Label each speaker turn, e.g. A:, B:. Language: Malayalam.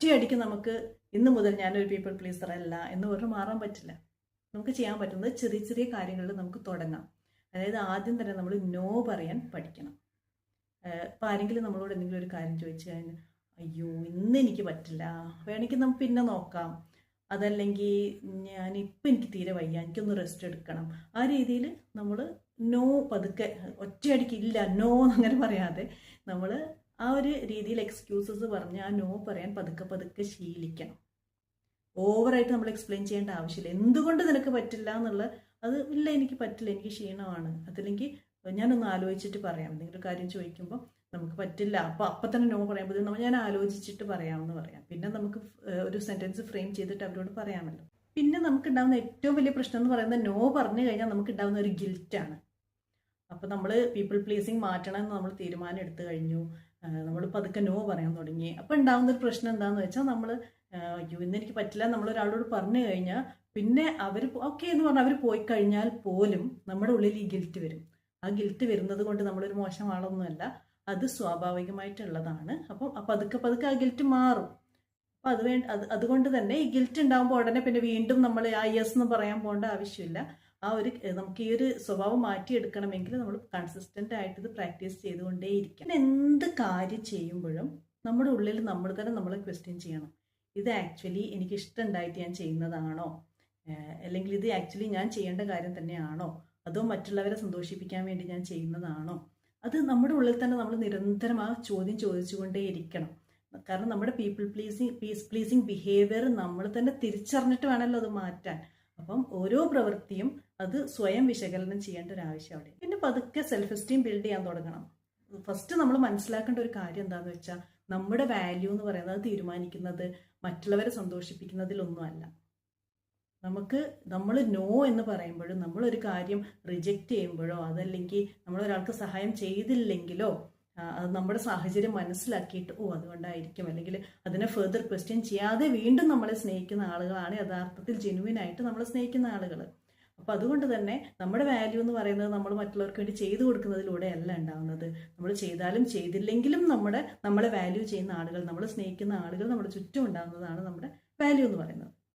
A: ഒറ്റയടിക്ക് നമുക്ക് ഇന്ന് മുതൽ ഞാനൊരു പീപ്പിൾ പ്ലീസർ അല്ല എന്ന് പറഞ്ഞ് മാറാൻ പറ്റില്ല. നമുക്ക് ചെയ്യാൻ പറ്റുന്നത് ചെറിയ ചെറിയ കാര്യങ്ങളിൽ നമുക്ക് തുടങ്ങാം. അതായത് ആദ്യം തന്നെ നമ്മൾ നോ പറയാൻ പഠിക്കണം. ഇപ്പം ആരെങ്കിലും നമ്മളോട് എന്തെങ്കിലും ഒരു കാര്യം ചോദിച്ചു കഴിഞ്ഞാൽ അയ്യോ ഇന്ന് എനിക്ക് പറ്റില്ല, വേണമെങ്കിൽ നമുക്ക് പിന്നെ നോക്കാം, അതല്ലെങ്കിൽ ഞാനിപ്പം എനിക്ക് തീരെ വയ്യ, എനിക്കൊന്ന് റെസ്റ്റ് എടുക്കണം, ആ രീതിയിൽ നമ്മൾ നോ പതുക്കെ ഒറ്റയടിക്ക് ഇല്ല നോ അങ്ങനെ പറയാതെ നമ്മൾ ആ ഒരു രീതിയിൽ എക്സ്ക്യൂസസ് പറഞ്ഞ് ആ നോ പറയാൻ പതുക്കെ പതുക്കെ ശീലിക്കണം. ഓവറായിട്ട് നമ്മൾ എക്സ്പ്ലെയിൻ ചെയ്യേണ്ട ആവശ്യമില്ല. എന്തുകൊണ്ട് നിനക്ക് പറ്റില്ല എന്നുള്ള അത് ഇല്ല എനിക്ക് പറ്റില്ല, എനിക്ക് ക്ഷീണമാണ്, അതല്ലെങ്കിൽ ഞാനൊന്ന് ആലോചിച്ചിട്ട് പറയാം. എന്തെങ്കിലും കാര്യം ചോദിക്കുമ്പോൾ നമുക്ക് പറ്റില്ല അപ്പം തന്നെ നോ പറയാൻ പറ്റും, ഞാൻ ആലോചിച്ചിട്ട് പറയാമെന്ന് പറയാം. പിന്നെ നമുക്ക് ഒരു സെൻറ്റൻസ് ഫ്രെയിം ചെയ്തിട്ട് അവരോട് പറയാമല്ലോ. പിന്നെ നമുക്കുണ്ടാകുന്ന ഏറ്റവും വലിയ പ്രശ്നം എന്ന് പറയുന്നത് നോ പറഞ്ഞു കഴിഞ്ഞാൽ നമുക്കുണ്ടാകുന്ന ഒരു ഗിൽറ്റാണ്. അപ്പോൾ നമ്മൾ പീപ്പിൾ പ്ലീസിങ് മാറ്റണം എന്ന് നമ്മൾ തീരുമാനം എടുത്തു കഴിഞ്ഞു, നമ്മൾ പതുക്കെ നോ പറയാൻ തുടങ്ങി. അപ്പോൾ ഉണ്ടാകുന്ന ഒരു പ്രശ്നം എന്താണെന്ന് വെച്ചാൽ നമ്മൾ അയ്യോ ഇന്ന് എനിക്ക് പറ്റില്ല നമ്മളൊരാളോട് പറഞ്ഞു കഴിഞ്ഞാൽ പിന്നെ അവർ ഓക്കെ എന്ന് പറഞ്ഞാൽ അവർ പോയി കഴിഞ്ഞാൽ പോലും നമ്മുടെ ഉള്ളിൽ ഈ ഗിൽറ്റ് വരും. ആ ഗിൽറ്റ് വരുന്നത് കൊണ്ട് നമ്മളൊരു മോശം ആളൊന്നുമല്ല, അത് സ്വാഭാവികമായിട്ടുള്ളതാണ്. അപ്പം പതുക്കെ പതുക്കെ ആ ഗിൽറ്റ് മാറും. അപ്പം അതുകൊണ്ട് തന്നെ ഈ ഗിൽറ്റ് ഉണ്ടാകുമ്പോൾ ഉടനെ പിന്നെ വീണ്ടും നമ്മൾ ആ യെസ് എന്ന് പറയാൻ പോകേണ്ട ആവശ്യമില്ല. നമുക്ക് ഈ ഒരു സ്വഭാവം മാറ്റിയെടുക്കണമെങ്കിൽ നമ്മൾ കൺസിസ്റ്റൻ്റ് ആയിട്ട് ഇത് പ്രാക്ടീസ് ചെയ്തുകൊണ്ടേയിരിക്കണം. എന്ത് കാര്യം ചെയ്യുമ്പോഴും നമ്മുടെ ഉള്ളിൽ നമ്മൾ തന്നെ നമ്മളെ ക്വസ്റ്റ്യൻ ചെയ്യണം. ഇത് ആക്ച്വലി എനിക്ക് ഇഷ്ടമുണ്ടായിട്ട് ഞാൻ ചെയ്യുന്നതാണോ, അല്ലെങ്കിൽ ഇത് ആക്ച്വലി ഞാൻ ചെയ്യേണ്ട കാര്യം തന്നെയാണോ, അതോ മറ്റുള്ളവരെ സന്തോഷിപ്പിക്കാൻ വേണ്ടി ഞാൻ ചെയ്യുന്നതാണോ? അത് നമ്മുടെ ഉള്ളിൽ തന്നെ നമ്മൾ നിരന്തരം ആ ചോദ്യം ചോദിച്ചുകൊണ്ടേയിരിക്കണം. കാരണം നമ്മുടെ പീപ്പിൾ പ്ലീസിങ് ബിഹേവിയർ നമ്മൾ തന്നെ തിരിച്ചറിഞ്ഞിട്ട് വേണമല്ലോ അത് മാറ്റാൻ. അപ്പം ഓരോ പ്രവൃത്തിയും അത് സ്വയം വിശകലനം ചെയ്യേണ്ട ഒരു ആവശ്യം അവിടെ. പിന്നെ പതുക്കെ സെൽഫ് എസ്റ്റീം ബിൽഡ് ചെയ്യാൻ തുടങ്ങണം. ഫസ്റ്റ് നമ്മൾ മനസ്സിലാക്കേണ്ട ഒരു കാര്യം എന്താണെന്ന് വെച്ചാൽ നമ്മുടെ വാല്യൂ എന്ന് പറയുന്നത് തീരുമാനിക്കുന്നത് മറ്റുള്ളവരെ സന്തോഷിപ്പിക്കുന്നതിലൊന്നുമല്ല. നമ്മൾ നോ എന്ന് പറയുമ്പോഴും നമ്മളൊരു കാര്യം റിജക്റ്റ് ചെയ്യുമ്പോഴോ അതല്ലെങ്കിൽ നമ്മളൊരാൾക്ക് സഹായം ചെയ്തില്ലെങ്കിലോ അത് നമ്മുടെ സാഹചര്യം മനസ്സിലാക്കിയിട്ട് അതുകൊണ്ടായിരിക്കും, അല്ലെങ്കിൽ അതിനെ ഫെർദർ ക്വസ്റ്റ്യൻ ചെയ്യാതെ വീണ്ടും നമ്മളെ സ്നേഹിക്കുന്ന ആളുകളാണ് യഥാർത്ഥത്തിൽ ജെനുവിനായിട്ട് നമ്മളെ സ്നേഹിക്കുന്ന ആളുകൾ. അപ്പോൾ അതുകൊണ്ട് തന്നെ നമ്മുടെ വാല്യൂ എന്ന് പറയുന്നത് നമ്മൾ മറ്റുള്ളവർക്ക് വേണ്ടി ചെയ്തു കൊടുക്കുന്നതിലൂടെ അല്ല ഉണ്ടാവുന്നത്. നമ്മൾ ചെയ്താലും ചെയ്തില്ലെങ്കിലും നമ്മളെ വാല്യൂ ചെയ്യുന്ന ആളുകൾ, നമ്മൾ സ്നേഹിക്കുന്ന ആളുകൾ നമ്മുടെ ചുറ്റും ഉണ്ടാകുന്നതാണ് നമ്മുടെ വാല്യൂ എന്ന് പറയുന്നത്.